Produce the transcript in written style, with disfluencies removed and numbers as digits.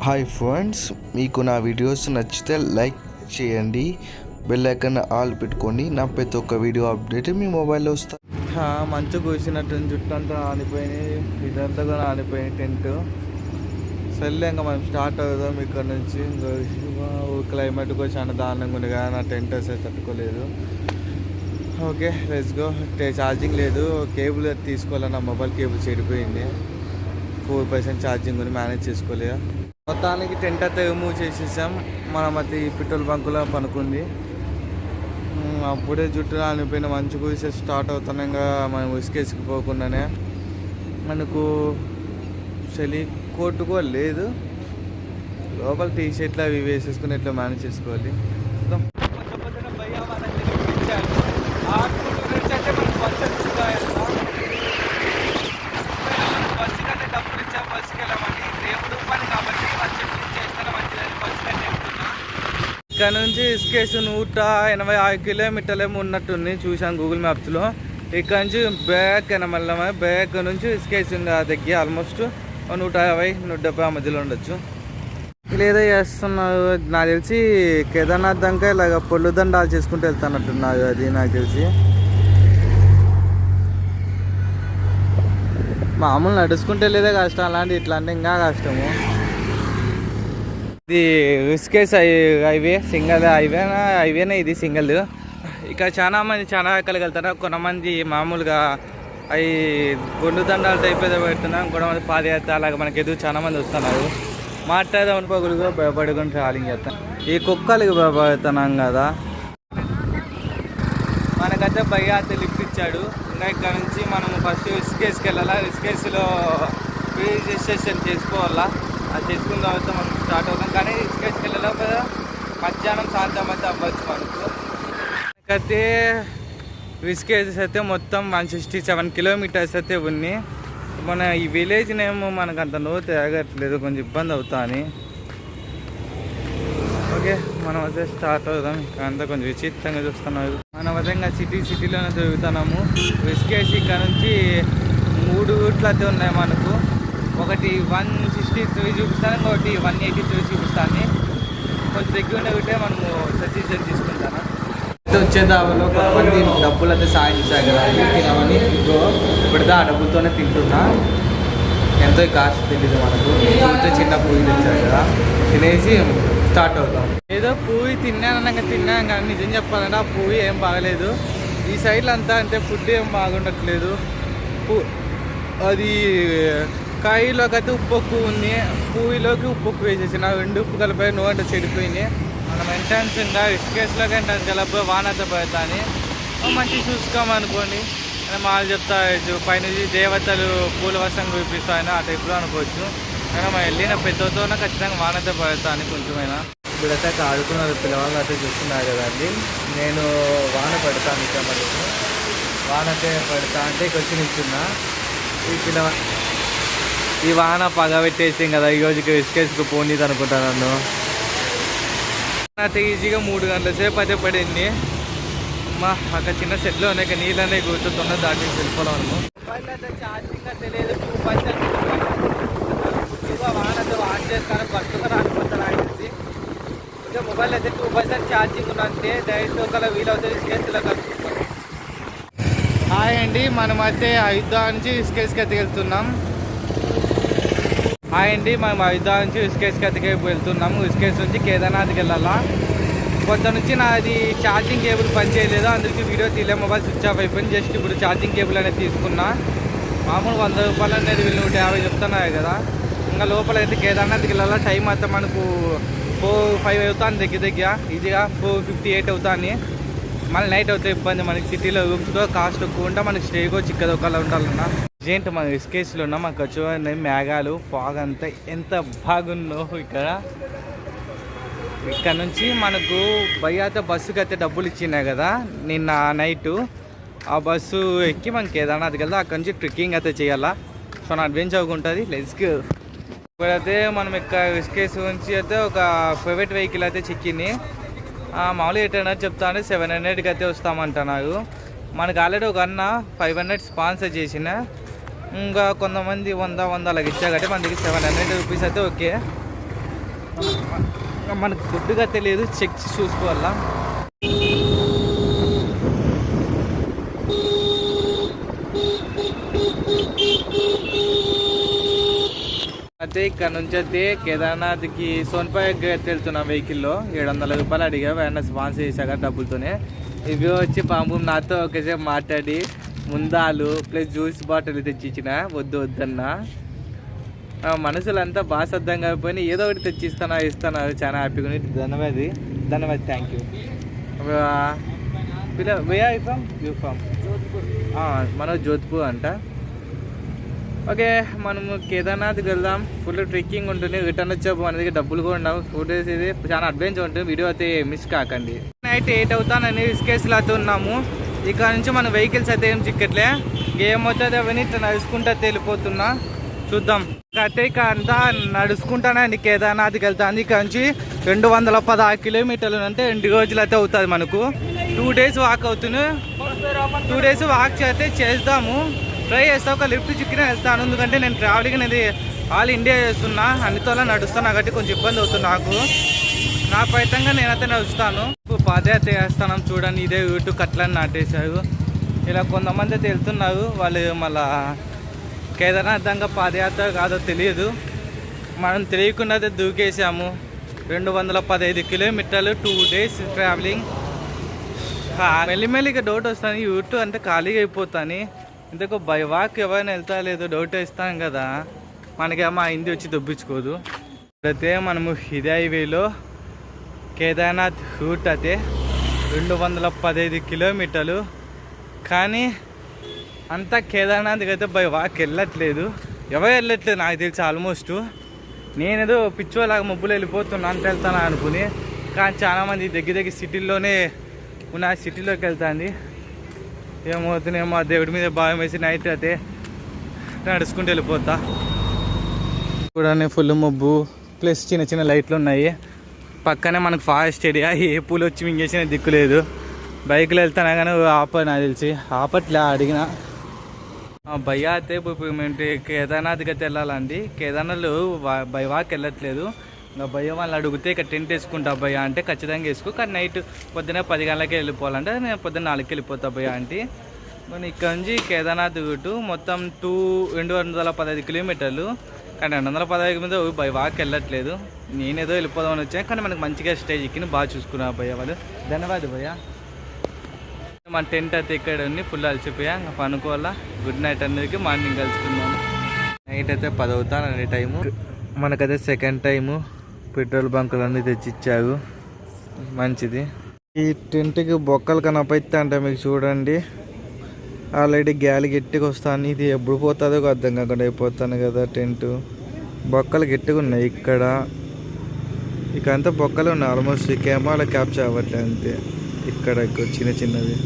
Hi friends, మీకు నా videos నచ్చితే లైక్ చేయండి, బెల్ ఐకాన్ ఆల్ పెట్టుకోండి. నా ప్రతి ఒక్క వీడియో అప్డేట్ మీ మొబైల్లో వస్తుంది. మంచు కూసినట్టు జుట్టు అంతా ఆనిపోయినాయి, ఇదంతా కూడా ఆనిపోయింది టెంట్. సర్లే ఇంకా మనం స్టార్ట్ అవుదాం ఇక్కడ నుంచి. క్లైమేట్ కూడా చాలా దారుణంగా ఉంది కదా, నా టెంట్ అసలు తట్టుకోలేదు. Okay let's go. ఛార్జింగ్ లేదు, కేబుల్ తీసుకోవాలి, నా మొబైల్ కేబుల్ చెడిపోయింది. 4% ఛార్జింగ్ ఉంది, మేనేజ్ చేసుకోలేదు. మొత్తానికి టెంట్ అయితే మూవ్ చేసేసాం. మనం అయితే ఈ పెట్రోల్ బంకులో పనుకుంది. అప్పుడే జుట్టు అనిపోయిన మంచు కూసి స్టార్ట్ అవుతున్నాగా. మనం ఉసుకేసుకు పోకుండానే మనకు చలి కోట్ కూడా లేదు. లోపల టీ షర్ట్లు అవి వేసేసుకుని ఇట్లా మేనేజ్ చేసుకోవాలి. ఇక్కడ నుంచి ఇసుకేస్ 186 కిలోమీటర్లేమో ఉన్నట్టుంది, చూసాను గూగుల్ మ్యాప్స్లో. ఇక్కడ నుంచి బ్యాక్ మళ్ళీ బ్యాక్ నుంచి ఇసుకేస్ దగ్గర ఆల్మోస్ట్ 150-170 మధ్యలో ఉండొచ్చు. వీళ్ళు ఏదో చేస్తున్నారు నాకు తెలిసి, కేదార్నాథ్ దాకా ఇలాగ పొల్లు దండాలు చేసుకుంటూ వెళ్తున్నట్టున్నారు. అది నాకు తెలిసి మామూలు నడుచుకుంటే లేదే కష్టం, అలాంటి ఇట్లాంటి ఇంకా కష్టము. ఇది రిస్కేస్ హైవే, సింగల్ హైవేనే ఇది సింగల్. ఇక్కడ చాలా మంది చాలా రకాలుగా వెళ్తారు. కొంతమంది మామూలుగా అవి గుండు దండాలు టైప్ ఏదో పెడుతున్నారు, కొంతమంది పాదయాత్ర అలాగే మనకి ఎదురు చాలా మంది వస్తున్నారు. మాట్లాడదాం అనుకోకూడదు, భయపడుకుని ట్రావెలింగ్ చేస్తాం. ఈ కుక్కలకి భయపడుతున్నాం కదా. మనకైతే భయాత్ర లిఫ్ట్ ఇచ్చాడు. ఇంకా ఇక్కడ నుంచి మనం ఫస్ట్ రిస్కేస్కి వెళ్ళాలా, రిస్కేస్లో రిజిస్ట్రేషన్ చేసుకోవాలా. అది చేసుకున్న తర్వాత మనం స్టార్ట్ అవుతాం. కానీ రిస్కేస్కి వెళ్ళాలి కదా, మధ్యాహ్నం సాయంత్రం అయితే అవ్వచ్చు మనకు. అయితే రిస్కేస్ అయితే మొత్తం 167 కిలోమీటర్స్ అయితే ఉన్నాయి. మన ఈ విలేజ్ నేమో మనకు అంత నో తిరగట్లేదు, కొంచెం ఇబ్బంది అవుతా అని. ఓకే మనం అయితే స్టార్ట్ అవుతాం. అంతా కొంచెం విచిత్రంగా చూస్తున్నాము. మనం అయితే ఇంకా సిటీలోనే తిరుగుతున్నాము. రిస్కేసి ఇక్కడ నుంచి 3 రూట్లు అయితే ఉన్నాయి మనకు. ఒకటి 163 చూపిస్తాను, ఇంకొకటి 183 చూపిస్తాను. కొంచెం దగ్గర ఉంటే మనము సజెషన్ తీసుకుంటాను. అయితే వచ్చే దావలో కొంతమంది డబ్బులు అయితే సాయం చేశారు కదా, తినమని ఇప్పుడుదా ఆ డబ్బులతోనే తింటున్నా. ఎంతో కాస్ట్ తెలియదు మనకు. చూస్తే చిన్న పూయి తెచ్చారు కదా, తినేసి స్టార్ట్ అవుతాం. ఏదో పూయి తిన్నాను కానీ నిజం చెప్పాలంటే ఆ పూయి ఏం బాగలేదు. ఈ సైడ్లో అంతా అంటే ఫుడ్ ఏం బాగుండట్లేదు. అది కాయలోకి అయితే ఉప్పు ఎక్కువ ఉంది, పూయిలోకి ఉప్పు ఎక్కువ వేసేసిన 2 ఉప్పు కలిపి నోట చెడిపోయింది. మనం ఎంట్రన్స్ ఇంకా రిస్కేస్లోకి ఎంట్రన్స్ కలిపి వానత పడతా అని మంచి చూసుకోమనుకోండి. మాలు చెప్తా పైనుంచి దేవతలు పూల వర్షం చూపిస్తాయని ఆ టైప్లో అనుకోవచ్చు. కానీ మనం వెళ్ళిన పెద్దతోనే ఖచ్చితంగా వానత పడతా అని కొంచెమైనా. ఇప్పుడైతే అక్కడ ఆడుకున్నారు పిల్లవాళ్ళు అయితే చూస్తున్నారు కదండి. నేను వాన పడతాను ఇక్కడ మనకు. వానతే పడతా అంటే ఇక్కడ వచ్చి నిల్చున్నా. ఈ వాన పగబెట్టేసాం కదా, ఈ రోజుకి రిస్కేస్కి పోనీది అనుకుంటాను నన్ను. అయితే ఈజీగా 3 గంటల సేపు అయితే పడింది. అమ్మా అక్కడ చిన్న సెట్లో ఉన్నాయి, నీళ్ళు అనేవి కూర్చుతున్నా దాటి వెళ్ళిపోవడం అనుకో. మొబైల్ అయితే ఛార్జింగ్ అయితే లేదు, 2% వాన అయితే ఆన్ చేస్తాను, కొత్తగా రాకపోతాను అనేసి. ఇంకా మొబైల్ అయితే 2% ఛార్జింగ్ ఉన్నంతే. డైరెక్ట్ ఒకవేళ వీలవుతుంది రిస్కేస్లో కలుపుకుంటాం. హాయ్ అండి, మనం అయితే అయోధ్య నుంచి రిస్కేస్కి అయితే వెళ్తున్నాం. హాయ్ అండి, మనం అయోధ్య నుంచి రిస్కేస్కి అయితే వెళ్తున్నాము. రిస్కేస్ నుంచి కేదార్నాథ్కి వెళ్ళాలా. కొంత నుంచి నాది ఛార్జింగ్ కేబుల్ పని చేయలేదు, అందుకే వీడియో తీలే, మొబైల్ స్విచ్ ఆఫ్ అయిపోయింది. జస్ట్ ఇప్పుడు ఛార్జింగ్ కేబుల్ అనేది తీసుకున్నా. మామూలు 100 రూపాయలు అనేది వీళ్ళు 150 చెప్తున్నాయి కదా. ఇంకా లోపల అయితే కేదార్నాథ్కి వెళ్ళాలా. టైం అయితే మనకు 4-5 అవుతాను దగ్గర ఈజీగా 4:58 అవుతాను. మళ్ళీ నైట్ అవుతే ఇబ్బంది. మనకి సిటీలో రూమ్స్లో కాస్ట్ ఎక్కువ ఉంటా, మనకి స్టే కూడా చిక్కది ఒకలా ఉండాలన్నా. ఏంటి మన రిస్కేస్లో ఉన్నా మాకు వచ్చి మేఘాలు ఫాగ్ అంతా ఎంత బాగుందో ఇక్కడ నుంచి మనకు భయ్యాత బస్సుకి అయితే డబ్బులు ఇచ్చినాయి కదా నిన్న నైటు. ఆ బస్సు ఎక్కి మనకి కేదార్నాథ్కి వెళ్తే అక్కడ నుంచి ట్రెక్కింగ్ అయితే చేయాలా. సో నా అడ్వెంచర్ ఉంటుంది. Let's go. ఇప్పుడైతే మనం ఇక్కడ రిస్కేస్ నుంచి అయితే ఒక ప్రైవేట్ వెహికల్ అయితే చిక్కింది. మామూలుగా 800 చెప్తా అంటే 700కి అయితే వస్తామంటున్నారు. మనకు ఆల్రెడీ ఒక అన్న 500 స్పాన్సర్ చేసిన. ఇంకా కొంతమంది 100 అలాగ ఇచ్చా కాబట్టి మనకి 700 రూపీస్ అయితే ఓకే. మనకు ఫుడ్గా తెలియదు, చెక్ చూసుకోవాలా. అయితే ఇక్కడ నుంచి అయితే కేదార్నాథ్కి సోన్పాయకి వెళ్తున్నాం వెహికల్లో. 700 రూపాయలు అడిగా, ఆయన స్పాన్సర్ చేశాక డబ్బులతోనే. ఇవి వచ్చి పాము నాతో ఒకసేపు మాట్లాడి ముందాలు ప్లస్ జ్యూస్ బాటిల్ తెచ్చిచ్చిన, వద్దన్నా మనసులంతా బాగా సర్దంగా అయిపోయినా ఏదో ఒకటి ఇస్తాను. చాలా హ్యాపీగా ఉంది. ధన్యవాది థ్యాంక్ యూ. మన జోధ్పూర్ అంట. ఓకే, మనము కేదార్నాథ్కి వెళ్దాం. ఫుల్ ట్రెక్కింగ్ ఉంటుంది, రిటర్న్ వచ్చేపు అనేది డబ్బులు కూడా ఉండవు. ఫోటోస్ ఇది చాలా అడ్వెంచర్ ఉంటుంది. వీడియో అయితే మిస్ కాకండి. నైట్ 8 అవుతానని రిస్కేస్లో అయితే ఉన్నాము. ఇక్కడ నుంచి మన వెహికల్స్ అయితే ఏం చిక్కట్లే, ఏమవుతుంది అవన్నీ ఇట్లా నడుచుకుంటా వెళ్ళిపోతున్నా. చూద్దాం. అయితే ఇక అంతా నడుచుకుంటానండి కేదార్నాథ్కి వెళ్తాను. ఇక్కడ నుంచి 216 కిలోమీటర్లు అంటే 2 రోజులు అయితే అవుతుంది మనకు. 2 డేస్ వాక్ అవుతుంది. 2 డేస్ వాక్ అయితే చేద్దాము, ట్రై చేస్తా. ఒక లిఫ్ట్ చిక్కిన వెళ్తాను, ఎందుకంటే నేను ట్రావెలింగ్ అనేది ఆల్ ఇండియా చేస్తున్నా, అన్నితోలా నడుస్తాను కాబట్టి కొంచెం ఇబ్బంది అవుతుంది నాకు. నా ప్రయత్నంగా నేనైతే నడుస్తాను. పాదయాత్ర చేస్తాను చూడండి. ఇదే యూట్యూబ్ కట్లని నాటేశారు. ఇలా కొంతమంది అయితే వెళ్తున్నారు. వాళ్ళు మళ్ళా కేదార్నాథంగా పాదయాత్ర కాదో తెలియదు, మనం తెలియకుండా అయితే దూకేసాము. 215 కిలోమీటర్లు 2 డేస్ ట్రావెలింగ్. మెల్లిమెల్లిగా డౌట్ వస్తాను, యూట్యూబ్ అంటే ఖాళీగా అయిపోతాను. ఇంతకు బై వాక్ ఎవరైనా వెళ్తా లేదో డౌట్ వేస్తాం కదా, మనకేమో హిందీ వచ్చి దొబ్బించుకోదు. అయితే మనము ఇదే హైవేలో కేదార్నాథ్ రూట్ అయితే 215 కిలోమీటర్లు. కానీ అంతా కేదార్నాథ్కి అయితే బై వాక్ వెళ్ళట్లేదు, ఎవరు వెళ్ళట్లేదు నాకు తెలిసి. ఆల్మోస్ట్ నేనేదో పిచ్చోలాగా మబ్బులు వెళ్ళిపోతున్నా అంత వెళ్తాను అనుకుని, కానీ చాలామంది దగ్గర సిటీల్లోనే ఉన్న సిటీలోకి వెళ్తాంది. ఏమవుతున్నాయేమో ఆ దేవుడి మీద భావం వేసి నైట్ అయితే నడుచుకుంటూ వెళ్ళిపోతా. చూడండి ఫుల్ మబ్బు ప్లస్ చిన్న లైట్లు ఉన్నాయి. పక్కనే మనకు ఫారెస్ట్ ఏరియా, ఏ పూలు వచ్చి మింగేసిన దిక్కు లేదు. బైక్లో వెళ్తానా కానీ నాకు తెలిసి ఆపట్లే. అడిగిన భయ్యా అయితే ఇప్పుడు మేము కేదార్నాథ్కి అయితే వెళ్ళాలండి. కేదార్నాథ్లో బై వాక్ వెళ్ళట్లేదు. ఇంకా భయ్య వాళ్ళు అడిగితే ఇక్కడ టెంట్ వేసుకుంటా భయ్యా అంటే ఖచ్చితంగా వేసుకో, కానీ నైట్ పొద్దున్న 10 గంటలకి వెళ్ళిపోవాలంటే నేను పొద్దున్న 4కి వెళ్ళిపోతా భయ్యా అంటే. మనం ఇక్కడ నుంచి కేదార్నాథ్ రూటు మొత్తం 215 కిలోమీటర్లు, కానీ 215 మీద బై వాక్ వెళ్ళట్లేదు. నేనేదో వెళ్ళిపోదామని వచ్చాను, కానీ మనకు మంచిగా స్టేజ్ ఎక్కిన బాగా చూసుకున్నా భయ్య వాళ్ళు. ధన్యవాదాలు భయ్యా. మన టెంట్ అయితే ఇక్కడ ఉంది, ఫుల్ అలసిపోయా, ఇంకా పనుకోవాలా. గుడ్ నైట్ అందరికి, మార్నింగ్ కలుసుకుందాము. నైట్ అయితే 10 అవుతానండి టైము. మనకైతే సెకండ్ టైము పెట్రోల్ బంకులు అన్నీ తెచ్చిచ్చారు, మంచిది. ఈ టెంట్కి బొక్కలు కనపైతే అంటే మీకు చూడండి, ఆల్రెడీ గాలి గట్టిగా వస్తాను. ఇది ఎప్పుడు పోతుందో అర్థం కాకుండా అయిపోతాను కదా. టెంట్ బొక్కలు గట్టిగా ఉన్నాయి ఇక్కడ, ఇక అంతా బొక్కలు ఉన్నాయి. ఆల్మోస్ట్ కెమెరాలో క్యాప్చర్ అవ్వట్లేదు అంతే. ఇక్కడ చిన్నవి